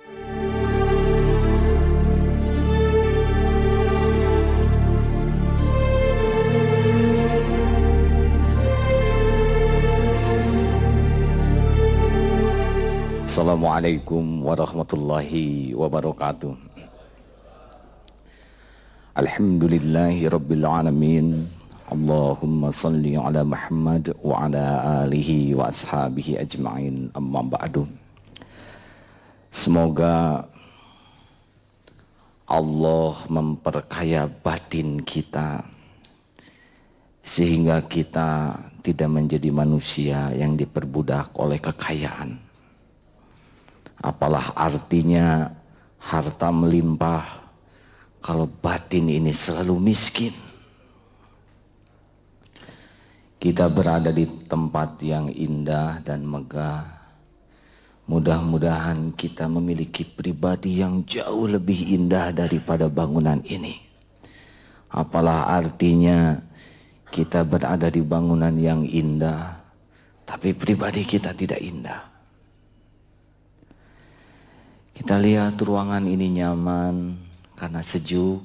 Assalamualaikum warahmatullahi wabarakatuh. Alhamdulillahi rabbil alamin. Allahumma salli ala Muhammad wa ala alihi wa ashabihi ajma'in, amma ba'du. Semoga Allah memperkaya batin kita sehingga kita tidak menjadi manusia yang diperbudak oleh kekayaan. Apalah artinya harta melimpah kalau batin ini selalu miskin. Kita berada di tempat yang indah dan megah. Mudah-mudahan kita memiliki pribadi yang jauh lebih indah daripada bangunan ini. Apalah artinya kita berada di bangunan yang indah, tapi pribadi kita tidak indah. Kita lihat ruangan ini nyaman karena sejuk,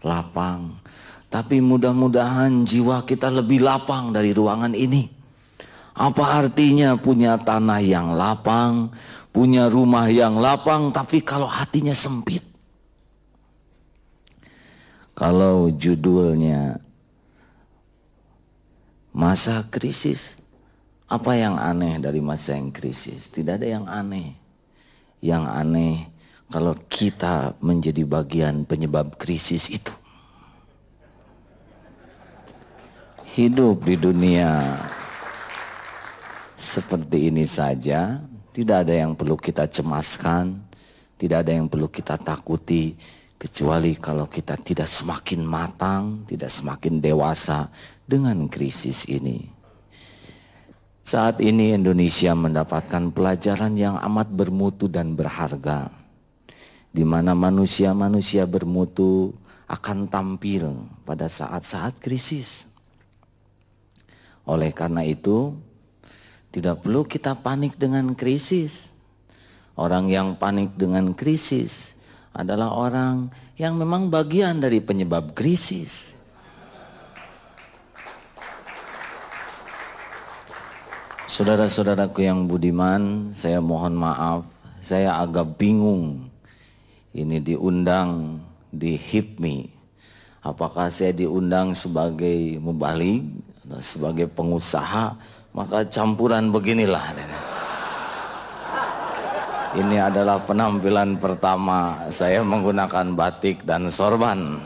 lapang. Tapi mudah-mudahan jiwa kita lebih lapang dari ruangan ini. Apa artinya punya tanah yang lapang, punya rumah yang lapang, tapi kalau hatinya sempit? Kalau judulnya masa krisis, apa yang aneh dari masa yang krisis? Tidak ada yang aneh. Yang aneh kalau kita menjadi bagian penyebab krisis itu. Hidup di dunia seperti ini saja, tidak ada yang perlu kita cemaskan, tidak ada yang perlu kita takuti, kecuali kalau kita tidak semakin matang, tidak semakin dewasa dengan krisis ini. Saat ini Indonesia mendapatkan pelajaran yang amat bermutu dan berharga, di mana manusia-manusia bermutu akan tampil pada saat-saat krisis. Oleh karena itu, tidak perlu kita panik dengan krisis. Orang yang panik dengan krisis adalah orang yang memang bagian dari penyebab krisis. Saudara-saudaraku yang budiman, saya mohon maaf, saya agak bingung. Ini diundang di HIPMI. Apakah saya diundang sebagai mubalik atau sebagai pengusaha? Maka campuran beginilah. Ini adalah penampilan pertama saya menggunakan batik dan sorban.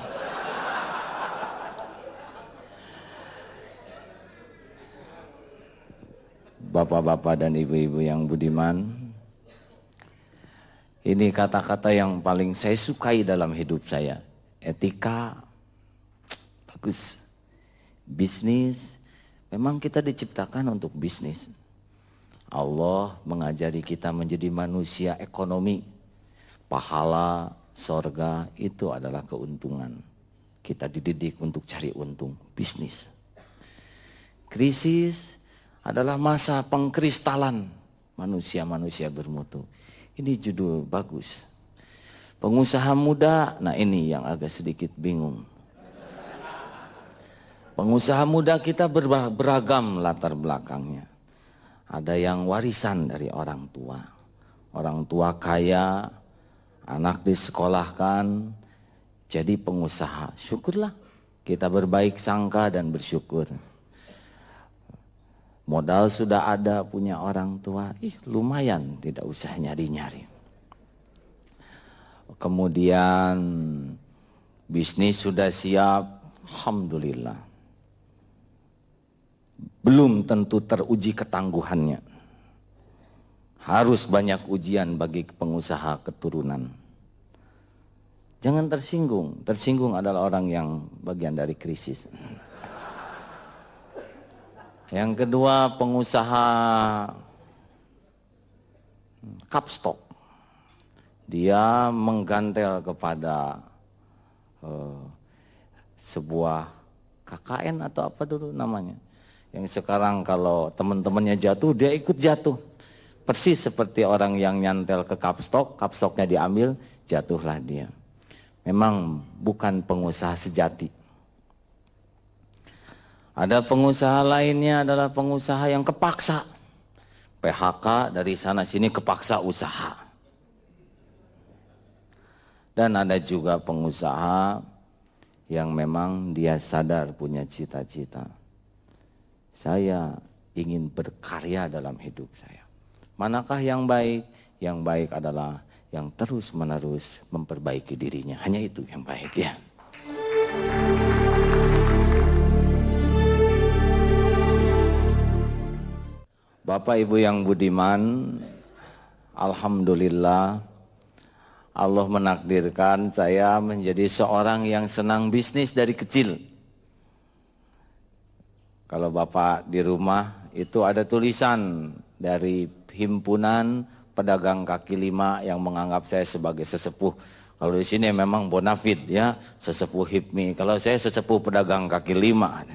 Bapak-bapak dan ibu-ibu yang budiman, ini kata-kata yang paling saya sukai dalam hidup saya. Etika, bagus. Bisnis, memang kita diciptakan untuk bisnis. Allah mengajari kita menjadi manusia ekonomi. Pahala, sorga, itu adalah keuntungan. Kita dididik untuk cari untung, bisnis. Krisis adalah masa pengkristalan manusia-manusia bermutu. Ini judul bagus. Pengusaha muda, nah ini yang agak sedikit bingung. Pengusaha muda kita beragam latar belakangnya. Ada yang warisan dari orang tua. Orang tua kaya, anak disekolahkan, jadi pengusaha. Syukurlah, kita berbaik sangka dan bersyukur. Modal sudah ada, punya orang tua, lumayan, tidak usah nyari-nyari. Kemudian bisnis sudah siap, alhamdulillah. Belum tentu teruji ketangguhannya. Harus banyak ujian bagi pengusaha keturunan. Jangan tersinggung, tersinggung adalah orang yang bagian dari krisis. Yang kedua, pengusaha kapstok. Dia menggantel kepada sebuah KKN atau apa dulu namanya. Yang sekarang kalau teman-temannya jatuh, dia ikut jatuh. Persis seperti orang yang nyantel ke kapstoknya diambil, jatuhlah dia. Memang bukan pengusaha sejati. Ada pengusaha lainnya adalah pengusaha yang kepaksa. PHK dari sana sini kepaksa usaha. Dan ada juga pengusaha yang memang dia sadar punya cita-cita. Saya ingin berkarya dalam hidup saya. Manakah yang baik? Yang baik adalah yang terus-menerus memperbaiki dirinya. Hanya itu yang baik ya. Bapak Ibu yang budiman, alhamdulillah Allah menakdirkan saya menjadi seorang yang senang bisnis dari kecil. Kalau Bapak di rumah itu ada tulisan dari himpunan pedagang kaki lima yang menganggap saya sebagai sesepuh. Kalau di sini memang bonafid ya, sesepuh HIPMI. Kalau saya sesepuh pedagang kaki lima.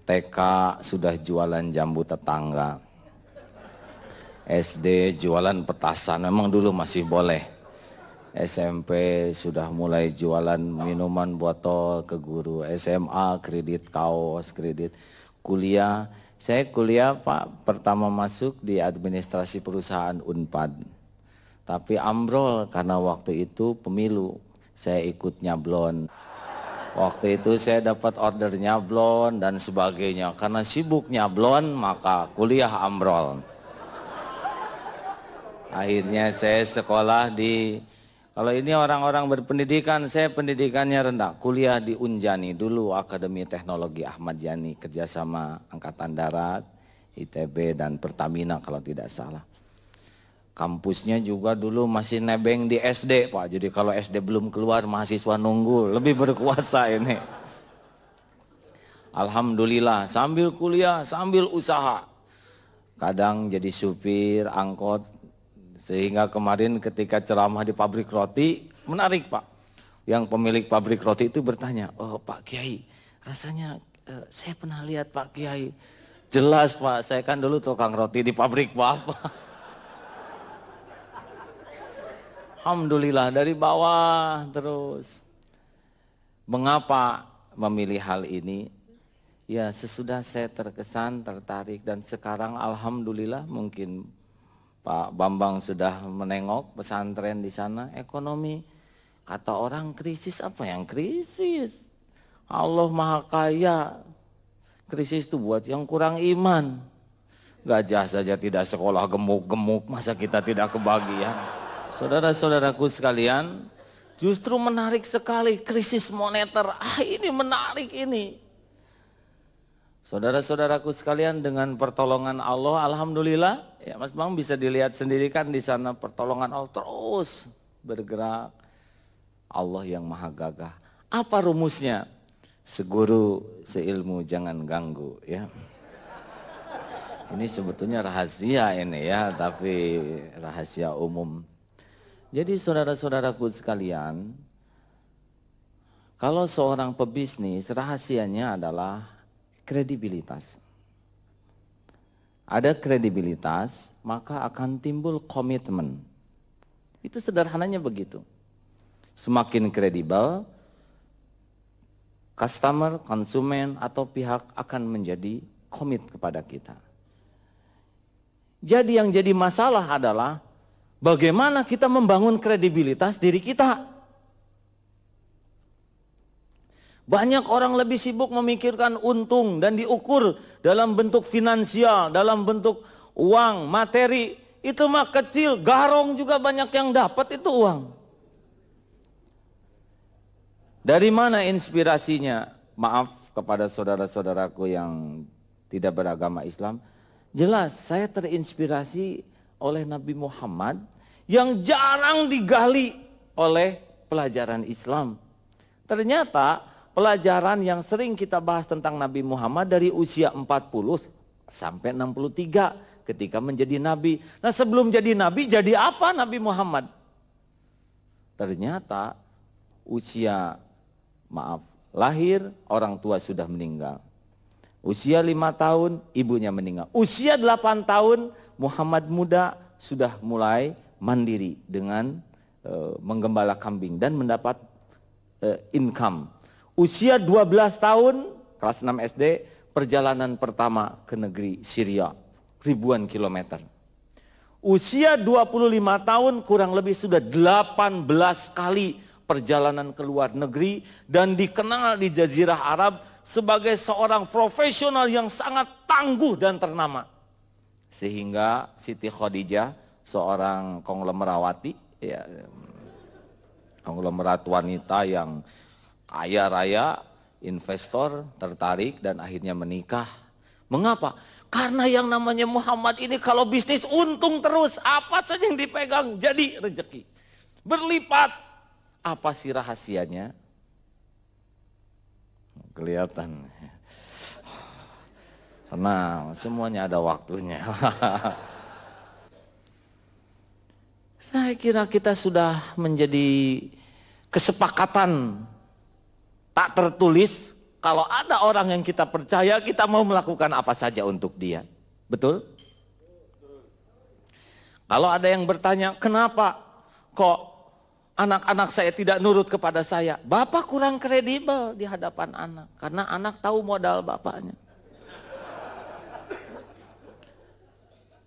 TK sudah jualan jambu tetangga. SD jualan petasan, memang dulu masih boleh. SMP sudah mulai jualan minuman botol ke guru. SMA kredit kaos, kredit. Kuliah, saya kuliah Pak, pertama masuk di administrasi perusahaan Unpad. Tapi ambrol karena waktu itu pemilu, saya ikut nyablon. Waktu itu saya dapat order nyablon dan sebagainya. Karena sibuk nyablon maka kuliah ambrol. Akhirnya saya sekolah di, kalau ini orang-orang berpendidikan, saya pendidikannya rendah. Kuliah di Unjani, dulu Akademi Teknologi Ahmad Yani, kerjasama Angkatan Darat, ITB dan Pertamina kalau tidak salah. Kampusnya juga dulu masih nebeng di SD Pak, jadi kalau SD belum keluar mahasiswa nunggu, lebih berkuasa ini. Alhamdulillah sambil kuliah, sambil usaha. Kadang jadi supir, angkot, sehingga kemarin ketika ceramah di pabrik roti, menarik Pak. Yang pemilik pabrik roti itu bertanya, oh Pak Kiai, rasanya saya pernah lihat Pak Kiai. Jelas Pak, saya kan dulu tukang roti di pabrik Bapak. Alhamdulillah dari bawah terus. Mengapa memilih hal ini? Ya sesudah saya terkesan, tertarik dan sekarang alhamdulillah mungkin Pak Bambang sudah menengok pesantren di sana, ekonomi. Kata orang krisis, apa yang krisis? Allah Maha Kaya. Krisis itu buat yang kurang iman. Gajah saja tidak sekolah gemuk-gemuk, masa kita tidak kebagian? Saudara-saudaraku sekalian, justru menarik sekali krisis moneter. Ini menarik ini. Saudara-saudaraku sekalian, dengan pertolongan Allah, alhamdulillah, ya Mas Bang bisa dilihat sendiri kan di sana pertolongan Allah terus bergerak. Allah yang maha gagah. Apa rumusnya? Seguru, seilmu, jangan ganggu, ya. Ini sebetulnya rahasia ini ya, tapi rahasia umum. Jadi saudara-saudaraku sekalian, kalau seorang pebisnis rahasianya adalah kredibilitas. Ada kredibilitas, maka akan timbul komitmen. Itu sederhananya begitu. Semakin kredibel, customer, konsumen atau pihak akan menjadi komit kepada kita. Jadi yang jadi masalah adalah bagaimana kita membangun kredibilitas diri kita. Banyak orang lebih sibuk memikirkan untung dan diukur dalam bentuk finansial, dalam bentuk uang, materi. Itu mah kecil, garong juga banyak yang dapat itu uang. Dari mana inspirasinya? Maaf kepada saudara-saudaraku yang tidak beragama Islam. Jelas saya terinspirasi oleh Nabi Muhammad yang jarang digali oleh pelajaran Islam. Ternyata pelajaran yang sering kita bahas tentang Nabi Muhammad dari usia 40 sampai 63 ketika menjadi Nabi. Nah sebelum jadi Nabi, jadi apa Nabi Muhammad? Ternyata usia, lahir orang tua sudah meninggal. Usia 5 tahun ibunya meninggal. Usia 8 tahun Muhammad muda sudah mulai mandiri dengan menggembala kambing dan mendapat income. Usia 12 tahun, kelas 6 SD, perjalanan pertama ke negeri Syria, ribuan kilometer. Usia 25 tahun, kurang lebih sudah 18 kali perjalanan ke luar negeri dan dikenal di Jazirah Arab sebagai seorang profesional yang sangat tangguh dan ternama. Sehingga Siti Khadijah, seorang konglomerawati, ya, konglomerat wanita yang kaya raya, investor tertarik dan akhirnya menikah. Mengapa? Karena yang namanya Muhammad ini kalau bisnis untung terus, apa saja yang dipegang jadi rezeki. Berlipat. Apa sih rahasianya? Kelihatan. Tenang, semuanya ada waktunya. Saya kira kita sudah menjadi kesepakatan tak tertulis, kalau ada orang yang kita percaya, kita mau melakukan apa saja untuk dia. Betul? Kalau ada yang bertanya, kenapa kok anak-anak saya tidak nurut kepada saya? Bapak kurang kredibel di hadapan anak, karena anak tahu modal bapaknya.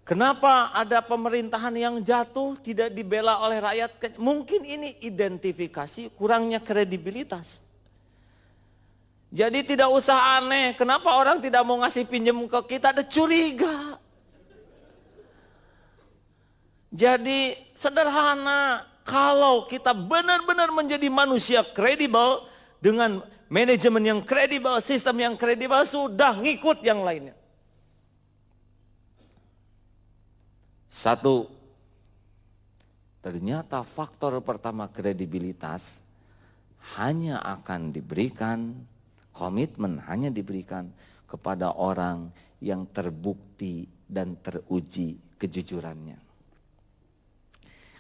Kenapa ada pemerintahan yang jatuh tidak dibela oleh rakyat? Mungkin ini identifikasi kurangnya kredibilitas. Jadi tidak usah aneh, kenapa orang tidak mau ngasih pinjam ke kita, ada curiga. Jadi sederhana, kalau kita benar-benar menjadi manusia kredibel, dengan manajemen yang kredibel, sistem yang kredibel, sudah ngikut yang lainnya. Satu, ternyata faktor pertama kredibilitas hanya akan diberikan, komitmen hanya diberikan kepada orang yang terbukti dan teruji kejujurannya.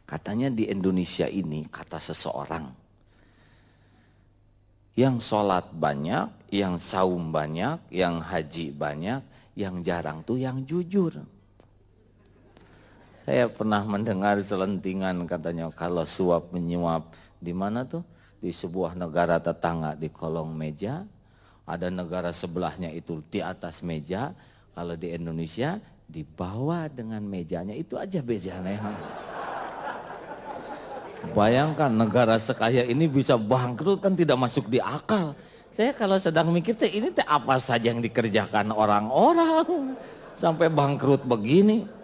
Katanya di Indonesia ini, kata seseorang, yang sholat banyak, yang saum banyak, yang haji banyak, yang jarang tuh yang jujur. Saya pernah mendengar selentingan katanya, kalau suap menyuap di mana tuh? Di sebuah negara tetangga di kolong meja, ada negara sebelahnya itu di atas meja, kalau di Indonesia di bawah dengan mejanya, itu aja bedanya. Bayangkan negara sekaya ini bisa bangkrut, kan tidak masuk di akal. Saya kalau sedang mikir ini apa saja yang dikerjakan orang-orang sampai bangkrut begini.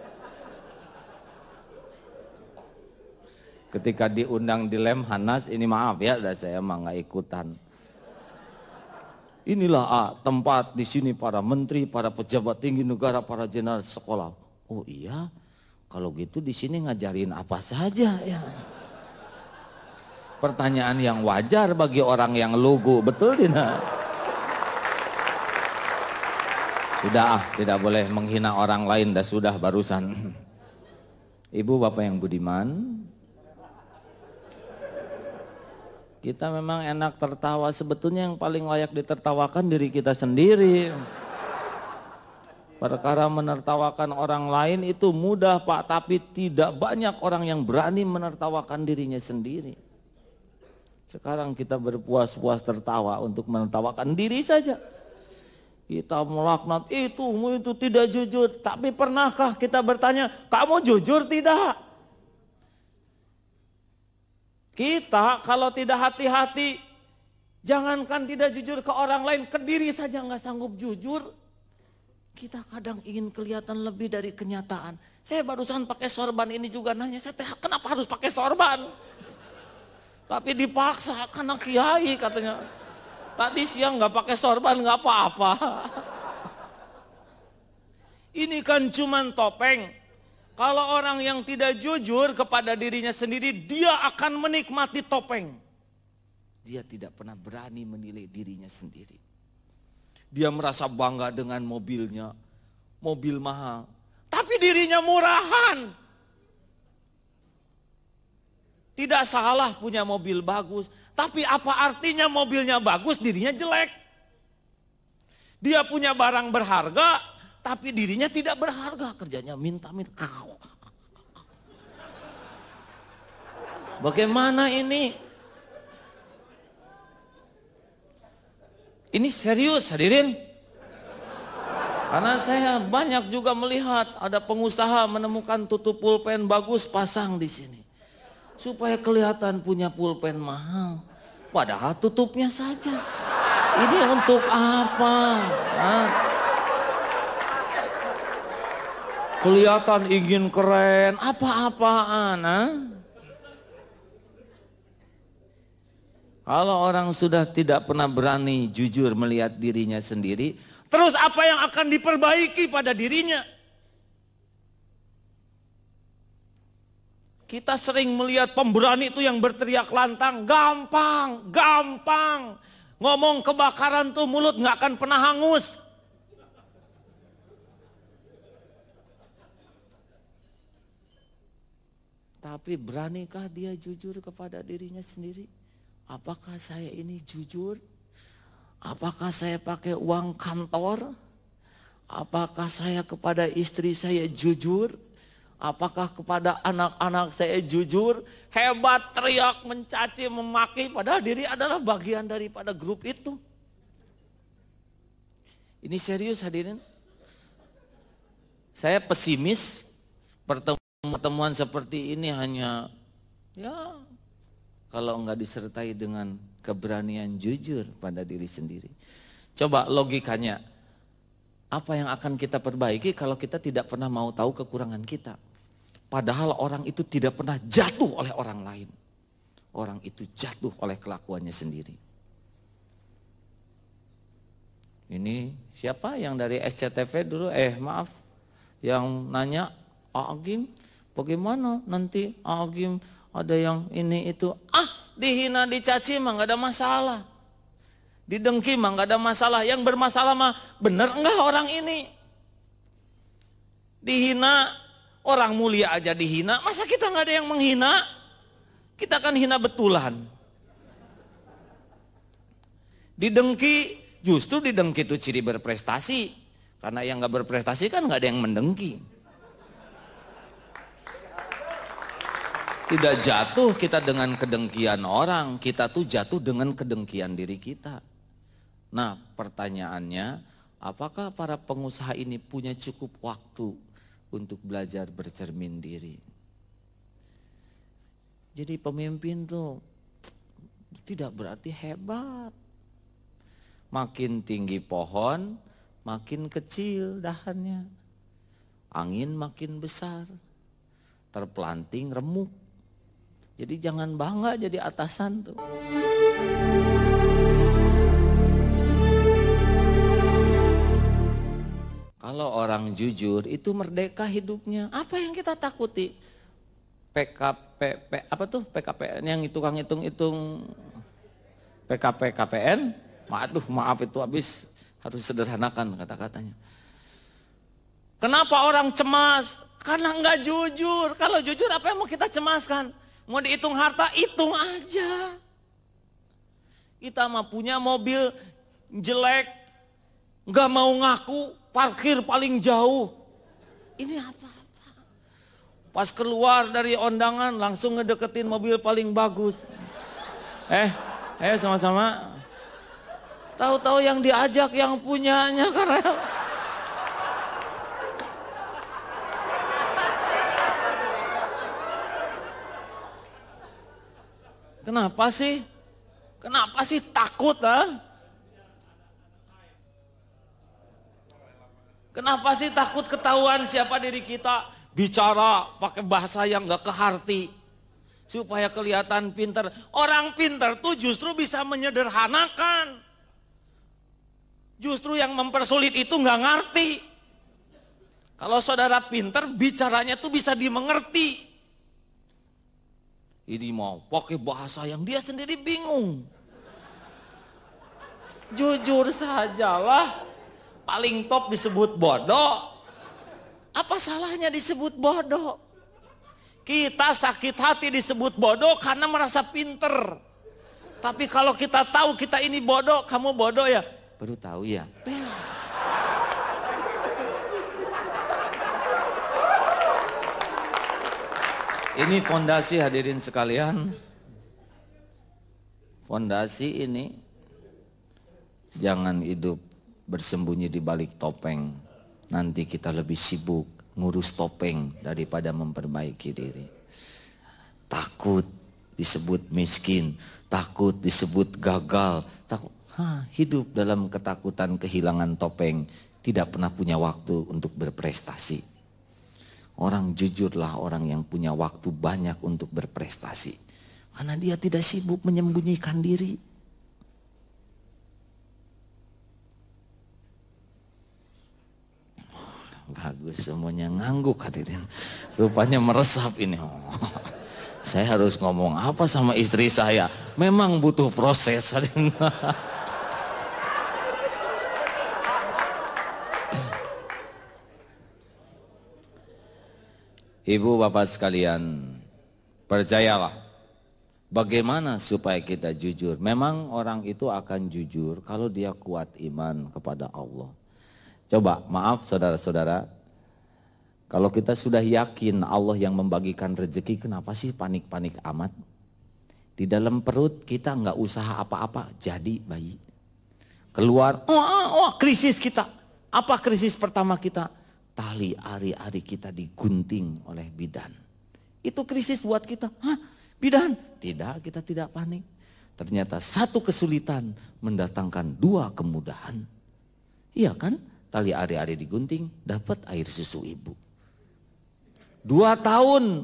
Ketika diundang di Lemhanas, ini maaf ya, saya mah nggak ikutan. Inilah tempat di sini para menteri, para pejabat tinggi negara, para jenderal sekolah. Oh iya, kalau gitu di sini ngajarin apa saja ya? Pertanyaan yang wajar bagi orang yang lugu, betul tidak? Sudah, tidak boleh menghina orang lain, dah sudah barusan. Ibu bapak yang budiman, kita memang enak tertawa, sebetulnya yang paling layak ditertawakan diri kita sendiri. Perkara menertawakan orang lain itu mudah Pak, tapi tidak banyak orang yang berani menertawakan dirinya sendiri. Sekarang kita berpuas-puas tertawa untuk menertawakan diri saja. Kita melaknat itu tidak jujur, tapi pernahkah kita bertanya, kamu jujur tidak? Kita kalau tidak hati-hati, jangankan tidak jujur ke orang lain, ke diri saja nggak sanggup jujur. Kita kadang ingin kelihatan lebih dari kenyataan. Saya barusan pakai sorban ini juga nanya, saya kenapa harus pakai sorban? Tapi dipaksa karena kiai katanya. Tadi siang nggak pakai sorban nggak apa-apa. Ini kan cuman topeng. Kalau orang yang tidak jujur kepada dirinya sendiri, dia akan menikmati topeng. Dia tidak pernah berani menilai dirinya sendiri. Dia merasa bangga dengan mobilnya, mobil mahal. Tapi dirinya murahan. Tidak salah punya mobil bagus, tapi apa artinya mobilnya bagus, dirinya jelek. Dia punya barang berharga, tapi dirinya tidak berharga, kerjanya minta-minta. Bagaimana ini? Ini serius hadirin. Karena saya banyak juga melihat ada pengusaha menemukan tutup pulpen bagus pasang di sini. Supaya kelihatan punya pulpen mahal. Padahal tutupnya saja. Ini untuk apa? Nah, kelihatan ingin keren, apa-apaan. Nah? Kalau orang sudah tidak pernah berani jujur melihat dirinya sendiri, terus apa yang akan diperbaiki pada dirinya? Kita sering melihat pemberani itu yang berteriak lantang, gampang, gampang. Ngomong kebakaran tuh mulut nggak akan pernah hangus. Tapi beranikah dia jujur kepada dirinya sendiri? Apakah saya ini jujur? Apakah saya pakai uang kantor? Apakah saya kepada istri saya jujur? Apakah kepada anak-anak saya jujur? Hebat, teriak, mencaci, memaki, padahal diri adalah bagian daripada grup itu. Ini serius hadirin. Saya pesimis pertemuan seperti ini hanya ya kalau enggak disertai dengan keberanian jujur pada diri sendiri. Coba logikanya, apa yang akan kita perbaiki kalau kita tidak pernah mau tahu kekurangan kita? Padahal orang itu tidak pernah jatuh oleh orang lain. Orang itu jatuh oleh kelakuannya sendiri. Ini siapa yang dari SCTV dulu? Maaf, yang nanya, Agim, bagaimana nanti Agim ada yang ini itu? Dihina, dicaci mah nggak ada masalah. Didengki mah nggak ada masalah. Yang bermasalah mah bener enggak orang ini? Dihina, orang mulia aja dihina, masa kita nggak ada yang menghina? Kita kan hina betulan. Didengki, justru didengki itu ciri berprestasi. Karena yang nggak berprestasi kan nggak ada yang mendengki. Tidak jatuh kita dengan kedengkian orang, kita tuh jatuh dengan kedengkian diri kita. Nah, pertanyaannya, apakah para pengusaha ini punya cukup waktu untuk belajar bercermin diri? Jadi pemimpin tuh tidak berarti hebat. Makin tinggi pohon, makin kecil dahannya. Angin makin besar, terpelanting remuk. Jadi jangan bangga jadi atasan tuh. Kalau orang jujur itu merdeka hidupnya. Apa yang kita takuti? PKPN yang tukang hitung-hitung KPN. Maaf itu habis harus sederhanakan kata-katanya. Kenapa orang cemas? Karena enggak jujur. Kalau jujur apa yang mau kita cemaskan? Mau dihitung harta, hitung aja. Kita mah punya mobil jelek, enggak mau ngaku, parkir paling jauh. Ini apa-apa. Pas keluar dari undangan langsung ngedeketin mobil paling bagus. Sama-sama. Tahu-tahu yang diajak yang punyanya karena Kenapa sih? Kenapa sih takut? Kenapa sih takut ketahuan siapa diri kita? Bicara pakai bahasa yang gak ke hati. Supaya kelihatan pintar. Orang pintar tuh justru bisa menyederhanakan. Justru yang mempersulit itu gak ngerti. Kalau saudara pintar bicaranya tuh bisa dimengerti. Ini mau pakai bahasa yang dia sendiri bingung. Jujur sajalah, paling top disebut bodoh. Apa salahnya disebut bodoh? Kita sakit hati disebut bodoh karena merasa pinter. Tapi kalau kita tahu kita ini bodoh, kamu bodoh ya? Baru tahu ya? Ini fondasi hadirin sekalian. Fondasi ini jangan hidup bersembunyi di balik topeng. Nanti kita lebih sibuk ngurus topeng daripada memperbaiki diri. Takut disebut miskin, takut disebut gagal, takut hidup dalam ketakutan kehilangan topeng, tidak pernah punya waktu untuk berprestasi. Orang jujurlah orang yang punya waktu banyak untuk berprestasi. Karena dia tidak sibuk menyembunyikan diri. Bagus, semuanya ngangguk hadirin. Rupanya meresap ini. Saya harus ngomong apa sama istri saya? Memang butuh proses hadirin. Ibu bapak sekalian, percayalah, bagaimana supaya kita jujur? Memang orang itu akan jujur kalau dia kuat iman kepada Allah. Coba, maaf saudara-saudara, kalau kita sudah yakin Allah yang membagikan rezeki, kenapa sih panik-panik amat? Di dalam perut kita nggak usaha apa-apa, jadi bayi. Keluar, krisis kita. Apa krisis pertama kita? Tali ari-ari kita digunting oleh bidan. Itu krisis buat kita. Bidan? Tidak, kita tidak panik. Ternyata satu kesulitan mendatangkan dua kemudahan. Iya kan? Tali ari-ari digunting, dapat air susu ibu. 2 tahun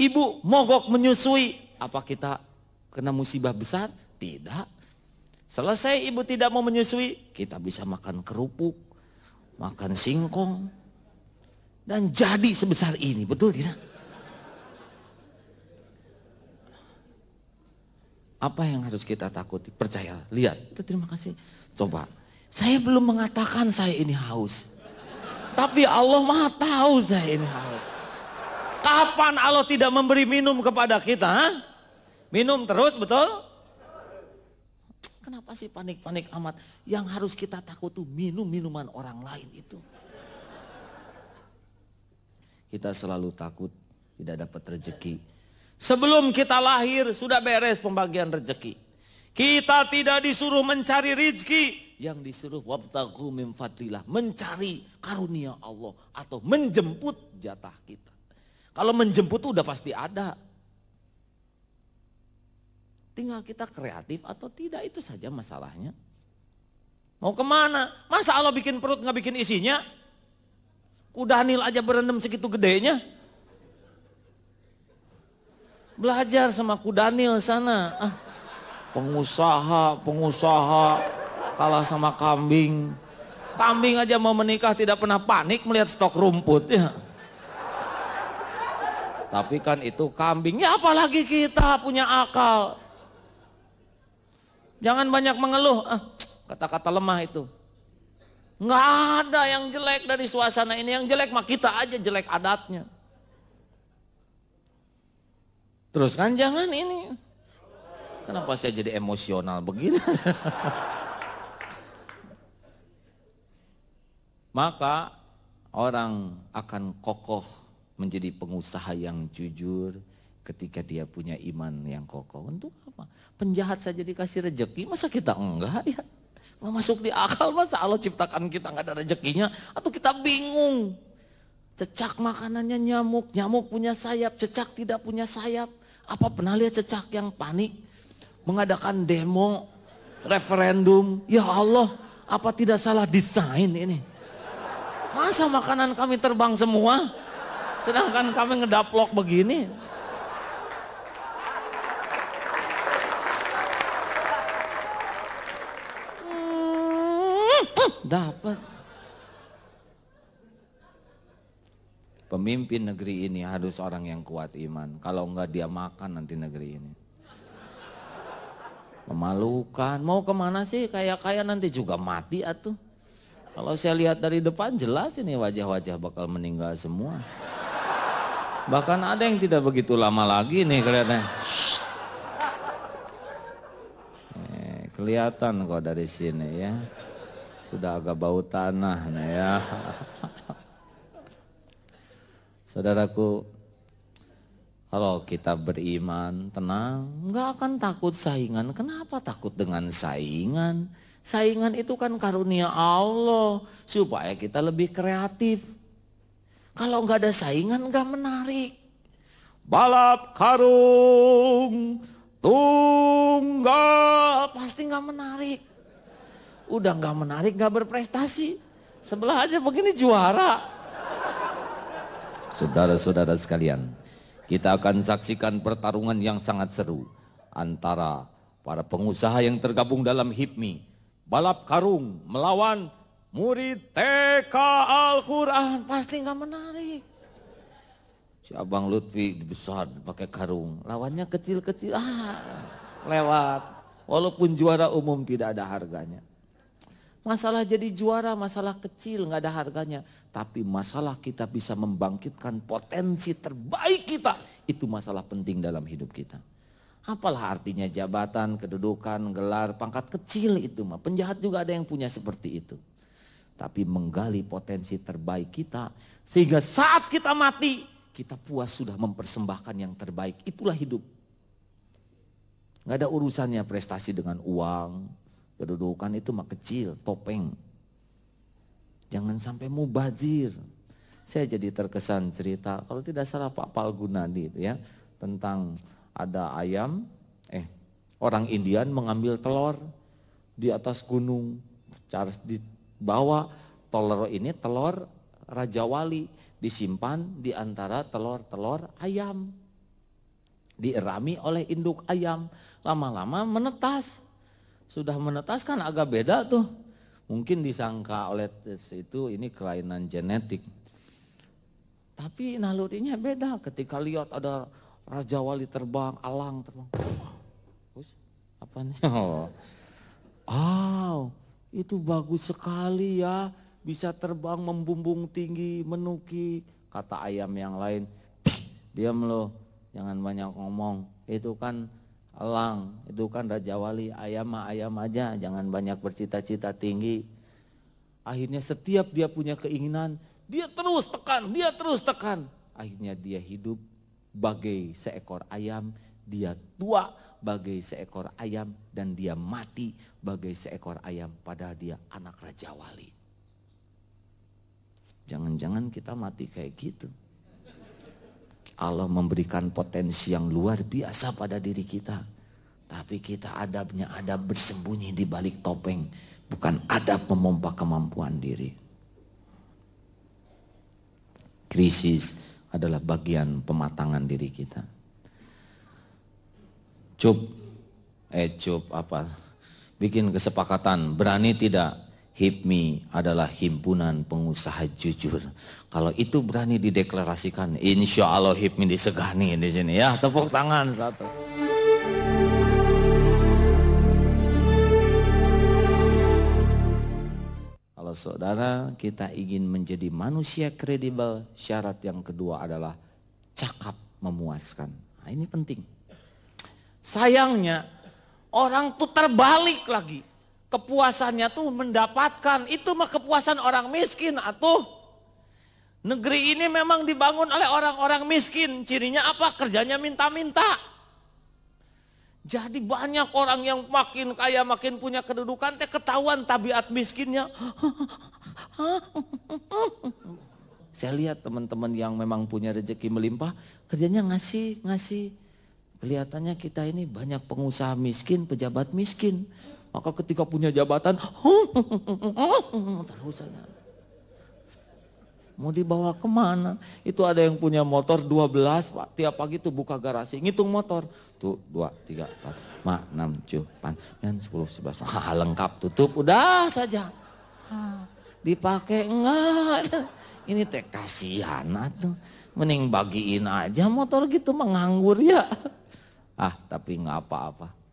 ibu mogok menyusui. Apa kita kena musibah besar? Tidak. Selesai ibu tidak mau menyusui, kita bisa makan kerupuk, makan singkong. Dan jadi sebesar ini, betul tidak? Apa yang harus kita takuti? Percaya, lihat, terima kasih. Coba, saya belum mengatakan saya ini haus. Tapi Allah Maha tahu saya ini haus. Kapan Allah tidak memberi minum kepada kita? Minum terus, betul? Kenapa sih panik-panik amat? Yang harus kita takut tuh minum minuman orang lain itu. Kita selalu takut tidak dapat rezeki. Sebelum kita lahir sudah beres pembagian rezeki. Kita tidak disuruh mencari rezeki, yang disuruh wabtaghu min fadlillah, mencari karunia Allah atau menjemput jatah kita. Kalau menjemput udah pasti ada. Tinggal kita kreatif atau tidak, itu saja masalahnya. Mau kemana? Masa Allah bikin perut nggak bikin isinya? Kudanil aja berendam segitu gedenya. Belajar sama Kudanil sana. Pengusaha kalah sama kambing. Kambing aja mau menikah tidak pernah panik melihat stok rumput ya. Tapi kan itu kambingnya, apalagi kita punya akal. Jangan banyak mengeluh, kata-kata lemah itu. Nggak ada yang jelek dari suasana ini, yang jelek mah kita aja jelek adatnya. Terus kan jangan ini. Kenapa saya jadi emosional begini? Maka orang akan kokoh menjadi pengusaha yang jujur ketika dia punya iman yang kokoh. Untuk apa? Penjahat saja dikasih rezeki, masa kita enggak ya? Nggak masuk di akal, masa Allah ciptakan kita nggak ada rezekinya? Atau kita bingung? Cecak makanannya nyamuk, nyamuk punya sayap, cecak tidak punya sayap. Apa pernah lihat cecak yang panik? Mengadakan demo, referendum. Ya Allah, apa tidak salah desain ini? Masa makanan kami terbang semua? Sedangkan kami ngedaplok begini. Dapat. Pemimpin negeri ini harus orang yang kuat iman. Kalau enggak dia makan nanti negeri ini. Memalukan. Mau kemana sih? Kaya-kaya nanti juga mati atuh. Kalau saya lihat dari depan jelas ini wajah-wajah bakal meninggal semua. Bahkan ada yang tidak begitu lama lagi nih kelihatannya. Kelihatan kok dari sini ya. Sudah agak bau tanah nih ya. Saudaraku, Kalau kita beriman, tenang, nggak akan takut saingan. Kenapa takut dengan saingan? Saingan itu kan karunia Allah, supaya kita lebih kreatif. Kalau nggak ada saingan, nggak menarik. Balap karung, tunggal, pasti nggak menarik. Udah nggak menarik, nggak berprestasi. Sebelah aja begini juara. Saudara-saudara sekalian, kita akan saksikan pertarungan yang sangat seru antara para pengusaha yang tergabung dalam HIPMI. Balap karung melawan murid TK Al-Quran. Pasti nggak menarik. Si Abang Lutfi besar pakai karung, lawannya kecil-kecil, lewat. Walaupun juara umum tidak ada harganya. Masalah jadi juara, masalah kecil nggak ada harganya. Tapi masalah kita bisa membangkitkan potensi terbaik kita, itu masalah penting dalam hidup kita. Apalah artinya jabatan, kedudukan, gelar, pangkat kecil itu mah. Penjahat juga ada yang punya seperti itu. Tapi menggali potensi terbaik kita, sehingga saat kita mati, kita puas sudah mempersembahkan yang terbaik. Itulah hidup. Nggak ada urusannya prestasi dengan uang. Kedudukan itu mah kecil, topeng. Jangan sampai mubazir. Saya jadi terkesan cerita, kalau tidak salah Pak Palgunadi itu ya, tentang ada ayam, orang Indian mengambil telur di atas gunung. Charles dibawa telur ini, telur Raja Wali, disimpan di antara telur-telur ayam. Dierami oleh induk ayam, lama-lama menetas. Sudah menetas kan agak beda tuh. Mungkin disangka oleh itu ini kelainan genetik. Tapi nalurinya beda ketika lihat ada Raja Wali terbang, alang terbang. Terus apa nih? Itu bagus sekali ya. Bisa terbang membumbung tinggi, menukik. Kata ayam yang lain, diam lo, jangan banyak ngomong. Itu kan elang, itu kan Raja Wali, ayam mah ayam aja, jangan banyak bercita-cita tinggi. Akhirnya setiap dia punya keinginan, dia terus tekan. Akhirnya dia hidup bagai seekor ayam, dia tua bagai seekor ayam, dan dia mati bagai seekor ayam, padahal dia anak Raja Wali. Jangan-jangan kita mati kayak gitu. Allah memberikan potensi yang luar biasa pada diri kita. Tapi kita adabnya adab bersembunyi di balik topeng. Bukan adab memompa kemampuan diri. Krisis adalah bagian pematangan diri kita. Bikin kesepakatan, berani tidak? HIPMI adalah himpunan pengusaha jujur. Kalau itu berani dideklarasikan, insya Allah HIPMI disegani di sini ya. Tepuk tangan satu. Kalau saudara kita ingin menjadi manusia kredibel, syarat yang kedua adalah cakap memuaskan. Nah, ini penting. Sayangnya orang tuh terbalik lagi. Kepuasannya tuh mendapatkan, itu mah kepuasan orang miskin atuh. Negeri ini memang dibangun oleh orang-orang miskin, cirinya apa? Kerjanya minta-minta. Jadi banyak orang yang makin kaya, makin punya kedudukan, ketahuan tabiat miskinnya. Saya lihat teman-teman yang memang punya rezeki melimpah, kerjanya ngasih. Kelihatannya kita ini banyak pengusaha miskin, pejabat miskin. Maka ketika punya jabatan, terus saja. Mau dibawa kemana? Itu ada yang punya motor 12, Pak. Tiap pagi tuh buka garasi, ngitung motor. Tuh 2, 3, 4, 5, 6, 7, 8, 9, 10, 11. Lengkap, tutup, udah saja. Dipakai enggak. Ini teh kasihan tuh. Mending bagiin aja motor gitu, menganggur ya. Tapi enggak apa-apa.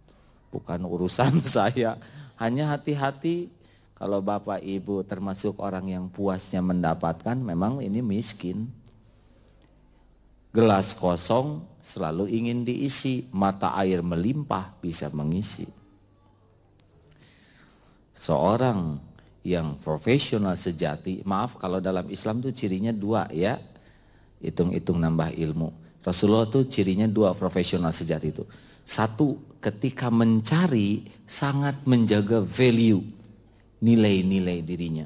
Bukan urusan saya, hanya hati-hati kalau Bapak Ibu termasuk orang yang puasnya mendapatkan, memang ini miskin. Gelas kosong selalu ingin diisi, mata air melimpah bisa mengisi. Seorang yang profesional sejati, maaf kalau dalam Islam itu cirinya 2 ya, hitung-hitung nambah ilmu. Rasulullah tuh cirinya dua profesional sejati itu. Satu, ketika mencari sangat menjaga value, nilai-nilai dirinya.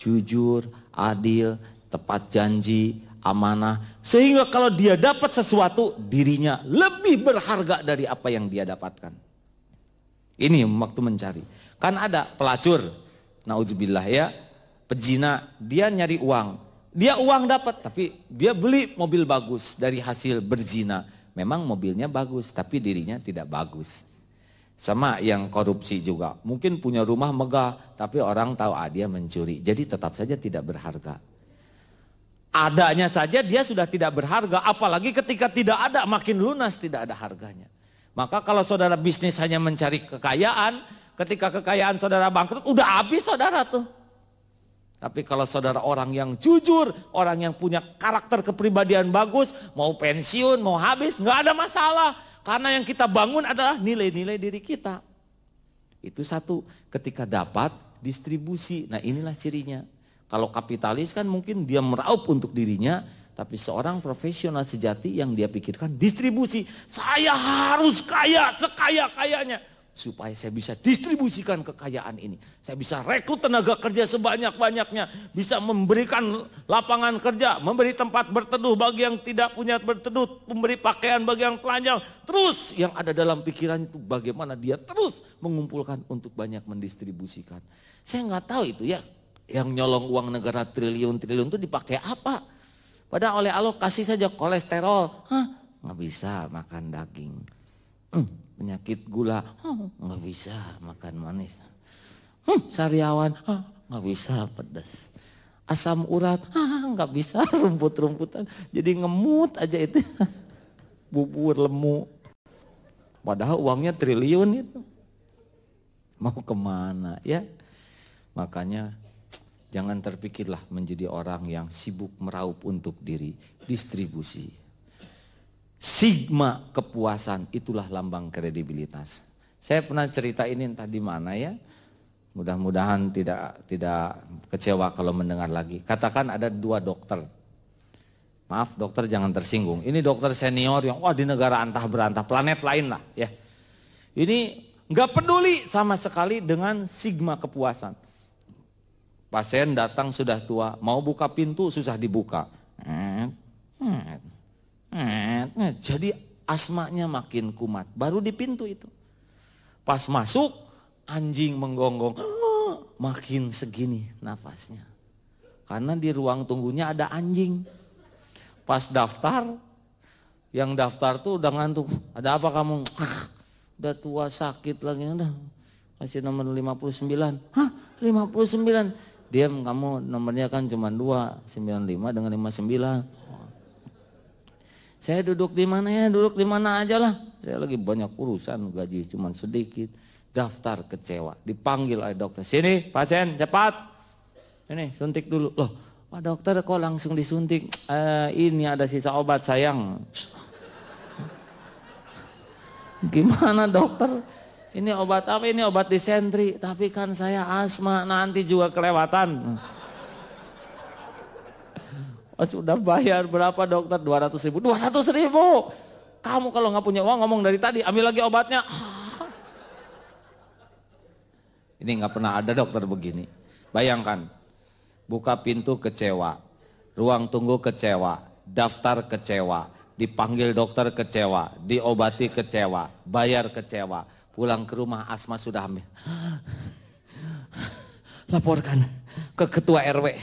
Jujur, adil, tepat janji, amanah. Sehingga kalau dia dapat sesuatu, dirinya lebih berharga dari apa yang dia dapatkan. Ini waktu mencari. Kan ada pelacur, naudzubillah ya, pezina, dia nyari uang. Dia uang dapat, tapi dia beli mobil bagus dari hasil berzina. Memang mobilnya bagus, tapi dirinya tidak bagus. Sama yang korupsi juga. Mungkin punya rumah megah, tapi orang tahu dia mencuri. Jadi tetap saja tidak berharga. Adanya saja dia sudah tidak berharga, apalagi ketika tidak ada makin lunas tidak ada harganya. Maka kalau saudara bisnis hanya mencari kekayaan, ketika kekayaan saudara bangkrut, udah habis saudara tuh. Tapi kalau saudara orang yang jujur, orang yang punya karakter kepribadian bagus, mau pensiun, mau habis, nggak ada masalah. Karena yang kita bangun adalah nilai-nilai diri kita. Itu satu, ketika dapat distribusi. Nah inilah cirinya. Kalau kapitalis kan mungkin dia meraup untuk dirinya, tapi seorang profesional sejati yang dia pikirkan distribusi. Saya harus kaya sekaya-kayanya. Supaya saya bisa distribusikan kekayaan ini. Saya bisa rekrut tenaga kerja sebanyak-banyaknya. Bisa memberikan lapangan kerja, memberi tempat berteduh bagi yang tidak punya berteduh, memberi pakaian bagi yang telanjang. Terus yang ada dalam pikiran itu bagaimana dia terus mengumpulkan untuk banyak mendistribusikan. Saya nggak tahu itu ya, yang nyolong uang negara triliun-triliun itu dipakai apa? Padahal oleh Allah kasih saja kolesterol. Nggak bisa makan daging. Penyakit gula, nggak bisa makan manis. Sariawan, nggak bisa pedas. Asam urat, nggak bisa rumput-rumputan. Jadi ngemut aja itu. Bubur lemu. Padahal uangnya triliun itu. Mau kemana ya? Makanya jangan terpikirlah menjadi orang yang sibuk meraup untuk diri. Distribusi. Sigma kepuasan itulah lambang kredibilitas. Saya pernah cerita ini entah di mana ya. Mudah-mudahan tidak kecewa kalau mendengar lagi. Katakan ada dua dokter. Maaf dokter jangan tersinggung. Ini dokter senior yang di negara antah berantah, planet lain lah ya. Ini nggak peduli sama sekali dengan sigma kepuasan. Pasien datang sudah tua, mau buka pintu susah dibuka. Jadi asmanya makin kumat, baru di pintu itu. Pas masuk, anjing menggonggong, makin segini nafasnya. Karena di ruang tunggunya ada anjing. Pas daftar, yang daftar tuh udah ngantuk. Ada apa kamu? Udah tua sakit lagi, udah. Masih nomor 59. 59? Diam kamu, nomornya kan cuma 2, 95 dengan 59. Saya duduk di mana ya? Duduk di mana aja lah. Saya lagi banyak urusan, gaji cuma sedikit. Daftar kecewa, dipanggil oleh dokter. Sini pasien cepat. Ini suntik dulu. Loh, Pak dokter kok langsung disuntik? Ini ada sisa obat sayang. Gimana dokter? Ini obat apa? Ini obat disentri. Tapi kan saya asma, nanti juga kelewatan. Sudah bayar berapa dokter? 200.000. 200.000. Kamu kalau nggak punya uang ngomong dari tadi, ambil lagi obatnya. Ini nggak pernah ada dokter begini. Bayangkan, buka pintu kecewa, ruang tunggu kecewa, daftar kecewa, dipanggil dokter kecewa, diobati kecewa, bayar kecewa, pulang ke rumah asma sudah ambil. Laporkan ke ketua RW.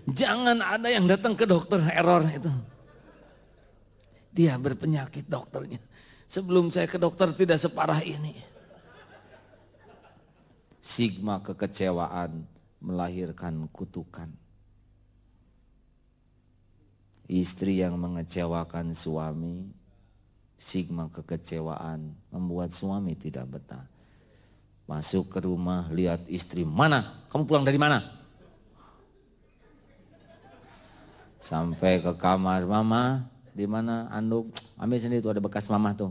Jangan ada yang datang ke dokter error itu. Dia berpenyakit dokternya. Sebelum saya ke dokter tidak separah ini. Sigma kekecewaan melahirkan kutukan. Istri yang mengecewakan suami, sigma kekecewaan membuat suami tidak betah. Masuk ke rumah, lihat istri, mana? Kamu pulang dari mana? Sampai ke kamar, mama, di mana anduk? Ambil sendiri tuh ada bekas mama tuh.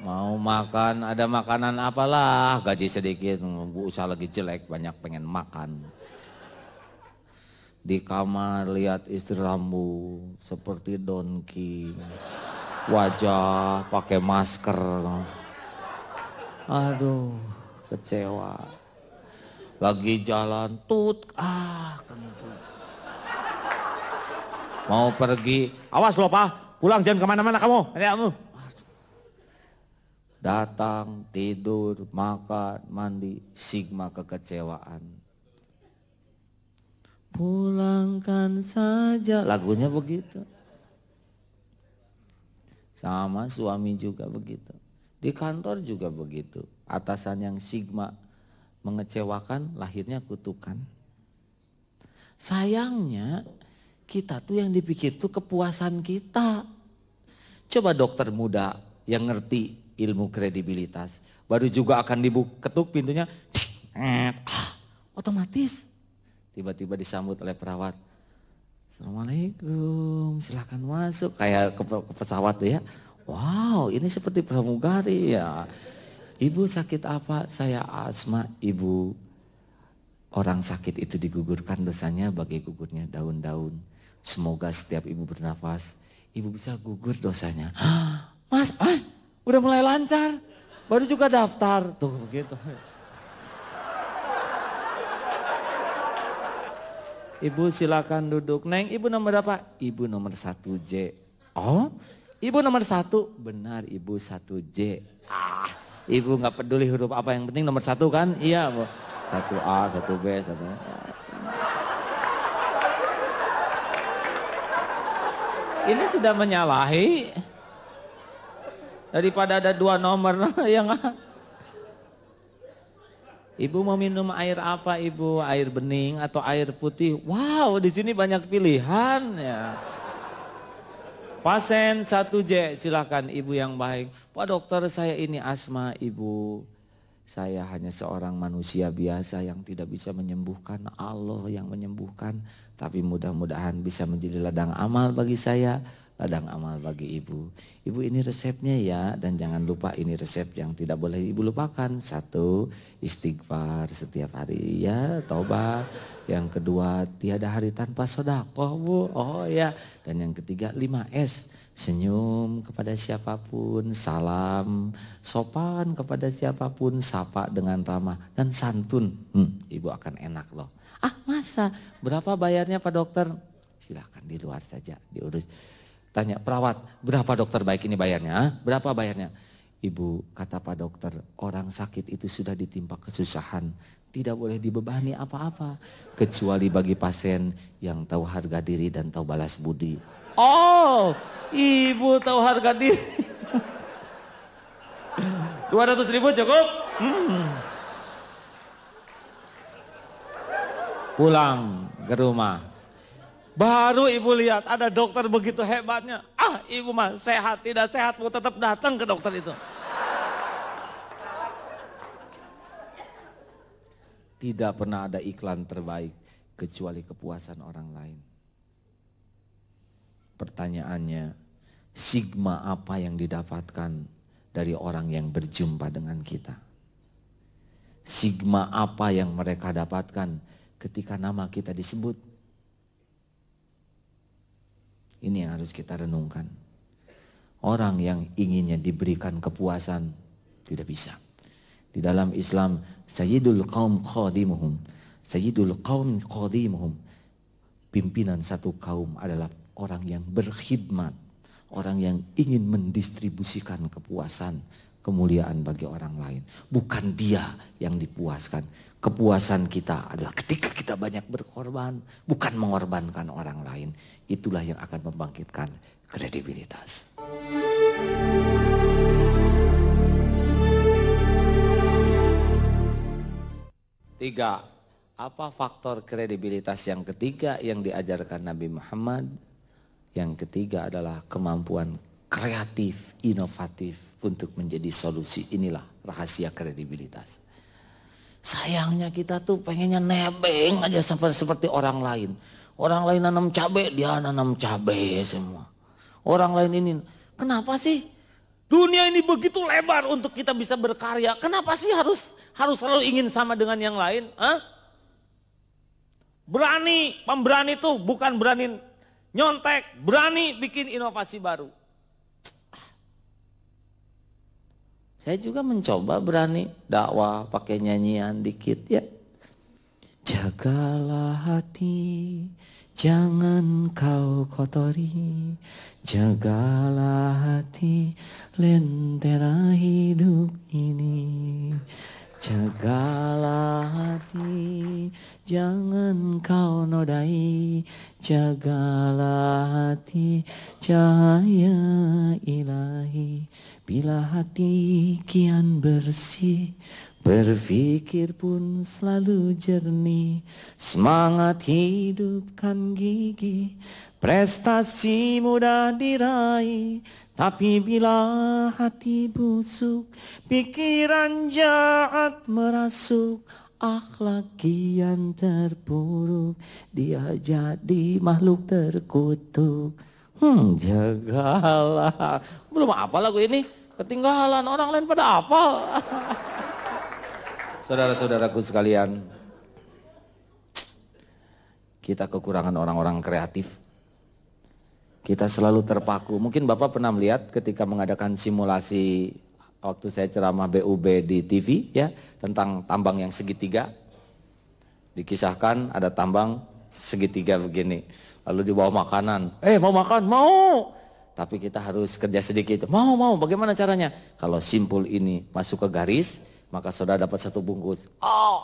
Mau makan, ada makanan apalah, gaji sedikit, usaha lagi jelek, banyak pengen makan. Di kamar lihat istri rambut seperti Don King. Wajah pakai masker. Aduh, kecewa. Lagi jalan kentut. Mau pergi, awas loh Pak, pulang jangan kemana-mana kamu. Aduh. Datang, tidur, makan, mandi, sigma kekecewaan. Pulangkan saja, lagunya begitu. Sama suami juga begitu. Di kantor juga begitu. Atasan yang sigma mengecewakan, lahirnya kutukan. Sayangnya kita tuh yang dipikir tuh kepuasan kita. Coba dokter muda yang ngerti ilmu kredibilitas, baru juga akan ketuk pintunya, otomatis tiba-tiba disambut oleh perawat. Assalamualaikum, silakan masuk. Kayak ke pesawat tuh ya. Wow, ini seperti pramugari ya. Ibu sakit apa? Saya asma. Ibu, orang sakit itu digugurkan dosanya bagai gugurnya daun-daun. Semoga setiap ibu bernafas, ibu bisa gugur dosanya. Mas, udah mulai lancar, baru juga daftar. Tuh begitu. Ibu silakan duduk. Neng, ibu nomor apa? Ibu nomor 1J. Oh, ibu nomor 1? Benar, ibu 1J. Ibu gak peduli huruf apa, yang penting nomor 1 kan? Iya, Bu. 1A, 1B, 1A. Ini tidak menyalahi. Daripada ada 2 nomor yang Ibu mau minum air apa ibu? Air bening atau air putih? Wow, di sini banyak pilihan ya. Pasien 1J, silakan ibu yang baik. Pak dokter, saya ini asma ibu. Saya hanya seorang manusia biasa yang tidak bisa menyembuhkan, Allah yang menyembuhkan. Tapi mudah-mudahan bisa menjadi ladang amal bagi saya, ladang amal bagi ibu. Ibu ini resepnya ya, dan jangan lupa ini resep yang tidak boleh ibu lupakan. 1, istighfar setiap hari ya, taubat. Yang kedua, tiada hari tanpa sedekah Bu. Oh ya, dan yang ketiga 5S. Senyum kepada siapapun, salam, sopan kepada siapapun, sapa dengan ramah dan santun. Ibu akan enak loh. Masa? Berapa bayarnya Pak dokter? Silakan di luar saja diurus. Tanya perawat, berapa dokter baik ini bayarnya? Berapa bayarnya? Ibu, kata Pak dokter, orang sakit itu sudah ditimpa kesusahan. Tidak boleh dibebani apa-apa. Kecuali bagi pasien yang tahu harga diri dan tahu balas budi. Oh, ibu tahu harga diri. 200.000 cukup? Pulang ke rumah. Baru ibu lihat ada dokter begitu hebatnya. Ibu mah sehat tidak sehat mau tetap datang ke dokter itu. Tidak pernah ada iklan terbaik kecuali kepuasan orang lain. Pertanyaannya, sigma apa yang didapatkan dari orang yang berjumpa dengan kita? Sigma apa yang mereka dapatkan ketika nama kita disebut? Ini yang harus kita renungkan. Orang yang inginnya diberikan kepuasan tidak bisa. Di dalam Islam, Sayyidul Qaum Khadimuhum. Sayyidul Qaum Khadimuhum. Pimpinan satu kaum adalah orang yang berkhidmat. Orang yang ingin mendistribusikan kepuasan, kemuliaan bagi orang lain. Bukan dia yang dipuaskan. Kepuasan kita adalah ketika kita banyak berkorban, bukan mengorbankan orang lain. Itulah yang akan membangkitkan kredibilitas. Tiga, apa faktor kredibilitas yang ketiga yang diajarkan Nabi Muhammad? Yang ketiga adalah kemampuan kreatif, inovatif untuk menjadi solusi. Inilah rahasia kredibilitas. Sayangnya kita tuh pengennya nebeng aja seperti orang lain. Orang lain nanam cabai, dia nanam cabai semua. Orang lain ini, kenapa sih dunia ini begitu lebar untuk kita bisa berkarya? Kenapa sih harus selalu ingin sama dengan yang lain? Berani, pemberani tuh bukan berani nyontek, berani bikin inovasi baru. Saya juga mencoba berani dakwah pakai nyanyian dikit ya. Jagalah hati, jangan kau kotori. Jagalah hati, lentera hidup ini. Jagalah hati, jangan kau nodai. Jagalah hati, cahaya ilahi. Bila hati kian bersih, berpikir pun selalu jernih. Semangat hidupkan gigi, prestasi mudah diraih. Tapi bila hati busuk, pikiran jahat merasuk. Akhlak kian terpuruk, dia jadi makhluk terkutuk. Jagalah. Belum apa lagu ini, ketinggalan orang lain pada hafal. Saudara-saudaraku sekalian, kita kekurangan orang-orang kreatif. Kita selalu terpaku. Mungkin Bapak pernah melihat ketika mengadakan simulasi waktu saya ceramah BUB di TV ya, tentang tambang yang segitiga. Dikisahkan ada tambang segitiga begini. Lalu dibawa makanan. Mau makan? Mau. Tapi kita harus kerja sedikit. Mau. Bagaimana caranya? Kalau simpul ini masuk ke garis, maka saudara dapat 1 bungkus.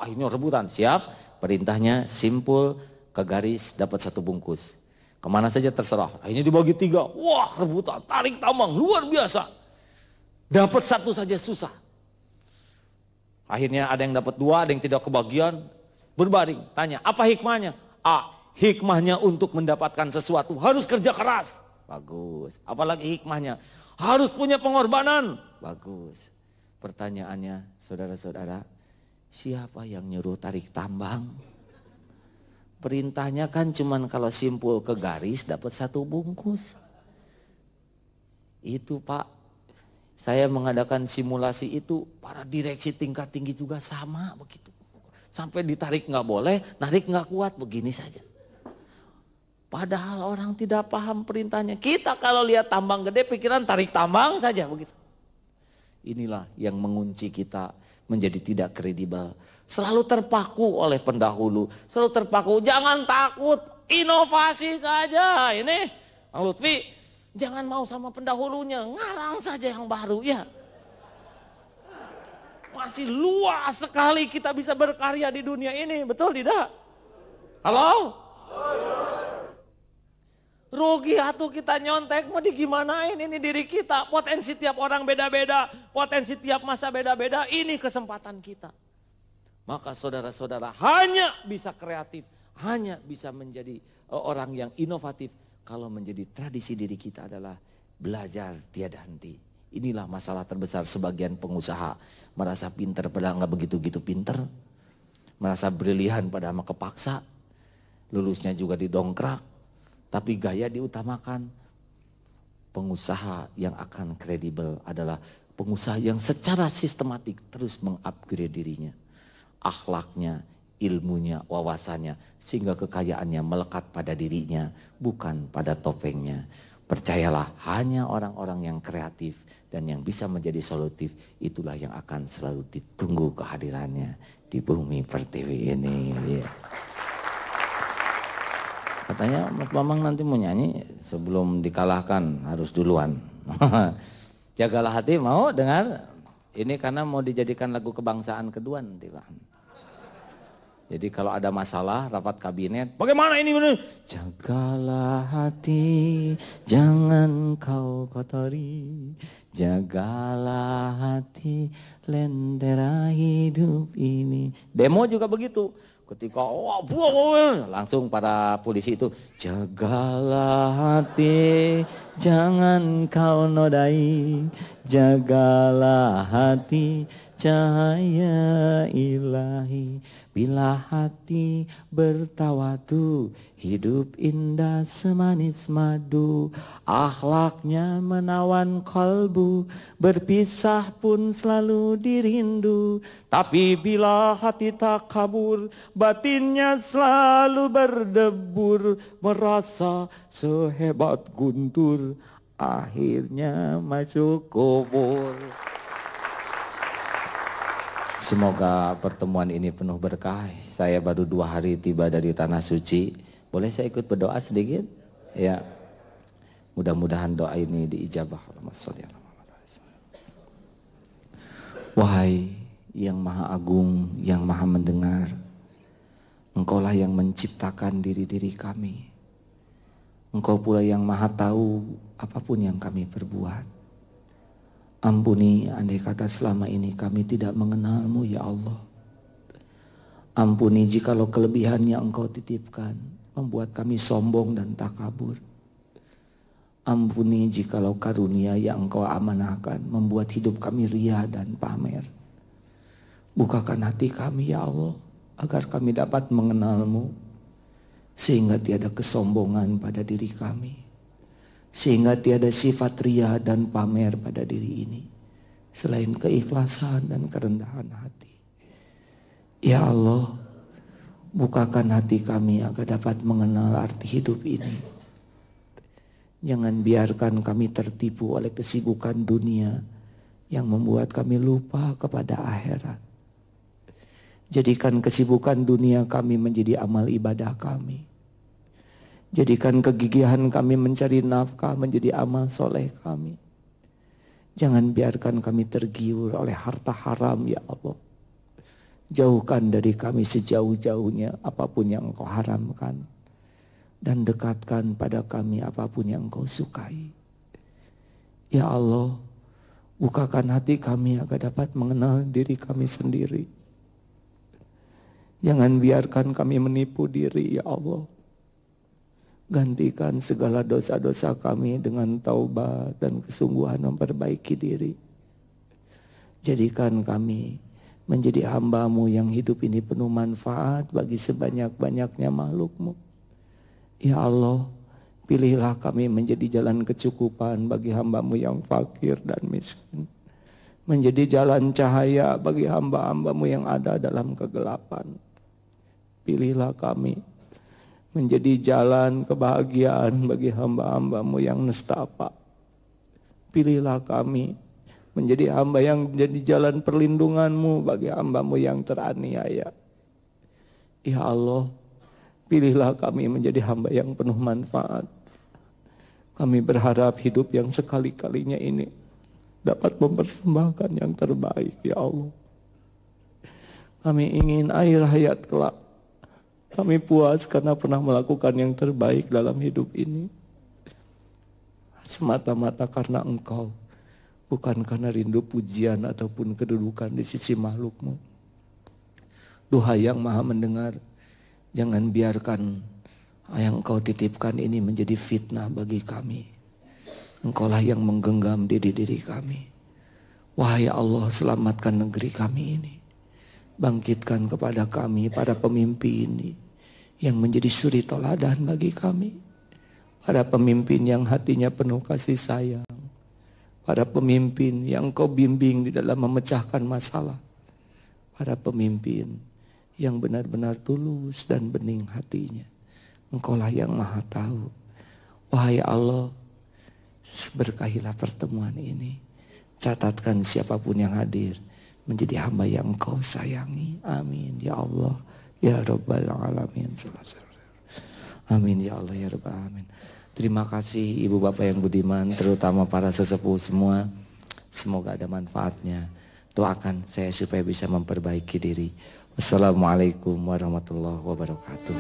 Akhirnya rebutan. Siap. Perintahnya simpul ke garis dapat 1 bungkus. Kemana saja terserah. Akhirnya dibagi 3. Wah, rebutan. Tarik tambang luar biasa. Dapat 1 saja susah. Akhirnya ada yang dapat 2, ada yang tidak kebagian. Berbaring. Tanya, apa hikmahnya? Hikmahnya untuk mendapatkan sesuatu harus kerja keras. Bagus. Apalagi hikmahnya? Harus punya pengorbanan. Bagus. Pertanyaannya, saudara-saudara, siapa yang nyuruh tarik tambang? Perintahnya kan cuman kalau simpul ke garis dapat 1 bungkus. Itu Pak, saya mengadakan simulasi itu, para direksi tingkat tinggi juga sama begitu. Sampai ditarik nggak boleh, narik nggak kuat, begini saja. Padahal orang tidak paham perintahnya. Kita kalau lihat tambang gede pikiran tarik tambang saja begitu. Inilah yang mengunci kita menjadi tidak kredibel. Selalu terpaku oleh pendahulu. Selalu terpaku, jangan takut, inovasi saja. Ini Bang Lutfi, jangan mau sama pendahulunya, ngarang saja yang baru ya. Masih luas sekali kita bisa berkarya di dunia ini, betul tidak? Halo? Rugi atuh kita nyontek, mau digimanain ini diri kita. Potensi tiap orang beda-beda, potensi tiap masa beda-beda, ini kesempatan kita. Maka saudara-saudara hanya bisa kreatif, hanya bisa menjadi orang yang inovatif kalau menjadi tradisi diri kita adalah belajar tiada henti. Inilah masalah terbesar sebagian pengusaha, merasa pinter padahal nggak begitu-gitu pinter, merasa brilian padahal kepaksa, lulusnya juga didongkrak, tapi gaya diutamakan. Pengusaha yang akan kredibel adalah pengusaha yang secara sistematik terus mengupgrade dirinya, akhlaknya, ilmunya, wawasannya, sehingga kekayaannya melekat pada dirinya, bukan pada topengnya. Percayalah, hanya orang-orang yang kreatif dan yang bisa menjadi solutif, itulah yang akan selalu ditunggu kehadirannya di bumi pertiwi ini. Katanya Mas Bambang nanti mau nyanyi sebelum dikalahkan harus duluan. Jagalah hati, mau dengar? Ini karena mau dijadikan lagu kebangsaan kedua nanti Pak. Jadi kalau ada masalah rapat kabinet, bagaimana ini? Jagalah hati, jangan kau kotori. Jagalah hati, lentera hidup ini. Demo juga begitu. Ketika langsung para polisi itu, jagalah hati, jangan kau nodai. Jagalah hati, cahaya ilahi. Bila hati bertawadu, hidup indah semanis madu. Akhlaknya menawan kalbu, berpisah pun selalu dirindu. Tapi bila hati tak kabur, batinnya selalu berdebur. Merasa sehebat guntur, akhirnya masuk kubur. Semoga pertemuan ini penuh berkah. Saya baru 2 hari tiba dari Tanah Suci. Boleh saya ikut berdoa sedikit? Ya. Mudah-mudahan doa ini diijabah. Wahai yang Maha Agung, yang Maha Mendengar, Engkaulah yang menciptakan diri-diri kami. Engkau pula yang Maha Tahu apapun yang kami perbuat. Ampuni andai kata selama ini kami tidak mengenal-Mu ya Allah. Ampuni jikalau kelebihan yang Engkau titipkan membuat kami sombong dan takabur. Ampuni jikalau karunia yang Engkau amanahkan membuat hidup kami ria dan pamer. Bukakan hati kami ya Allah agar kami dapat mengenal-Mu, sehingga tiada kesombongan pada diri kami. Sehingga tiada sifat ria dan pamer pada diri ini, selain keikhlasan dan kerendahan hati. Ya Allah, bukakan hati kami agar dapat mengenal arti hidup ini. Jangan biarkan kami tertipu oleh kesibukan dunia yang membuat kami lupa kepada akhirat. Jadikan kesibukan dunia kami menjadi amal ibadah kami. Jadikan kegigihan kami mencari nafkah menjadi amal soleh kami. Jangan biarkan kami tergiur oleh harta haram ya Allah. Jauhkan dari kami sejauh-jauhnya apapun yang Engkau haramkan. Dan dekatkan pada kami apapun yang Engkau sukai. Ya Allah, bukakan hati kami agar dapat mengenal diri kami sendiri. Jangan biarkan kami menipu diri ya Allah. Gantikan segala dosa-dosa kami dengan taubat dan kesungguhan memperbaiki diri. Jadikan kami menjadi hamba-Mu yang hidup ini penuh manfaat bagi sebanyak-banyaknya makhluk-Mu. Ya Allah, pilihlah kami menjadi jalan kecukupan bagi hamba-Mu yang fakir dan miskin. Menjadi jalan cahaya bagi hamba-hamba-Mu yang ada dalam kegelapan. Pilihlah kami menjadi jalan kebahagiaan bagi hamba-hamba-Mu yang nestapa. Pilihlah kami menjadi hamba yang menjadi jalan perlindungan-Mu bagi hamba-Mu yang teraniaya. Ya Allah, pilihlah kami menjadi hamba yang penuh manfaat. Kami berharap hidup yang sekali-kalinya ini dapat mempersembahkan yang terbaik ya Allah. Kami ingin air hayat kelak. Kami puas karena pernah melakukan yang terbaik dalam hidup ini. Semata-mata karena Engkau, bukan karena rindu pujian ataupun kedudukan di sisi makhluk-Mu. Duhai yang Maha Mendengar, jangan biarkan yang Engkau titipkan ini menjadi fitnah bagi kami. Engkaulah yang menggenggam diri-diri kami. Wahai Allah, selamatkan negeri kami ini. Bangkitkan kepada kami para pemimpin ini yang menjadi suri teladan bagi kami. Para pemimpin yang hatinya penuh kasih sayang. Para pemimpin yang Engkau bimbing di dalam memecahkan masalah. Para pemimpin yang benar-benar tulus dan bening hatinya. Engkaulah yang Maha Tahu. Wahai Allah, berkahilah pertemuan ini. Catatkan siapapun yang hadir menjadi hamba yang Engkau sayangi. Amin ya Allah ya Rabbal Alamin. Amin ya Allah ya Rabbal Alamin. Terima kasih ibu bapak yang budiman, terutama para sesepuh semua. Semoga ada manfaatnya. Doakan saya supaya bisa memperbaiki diri. Wassalamualaikum warahmatullahi wabarakatuh.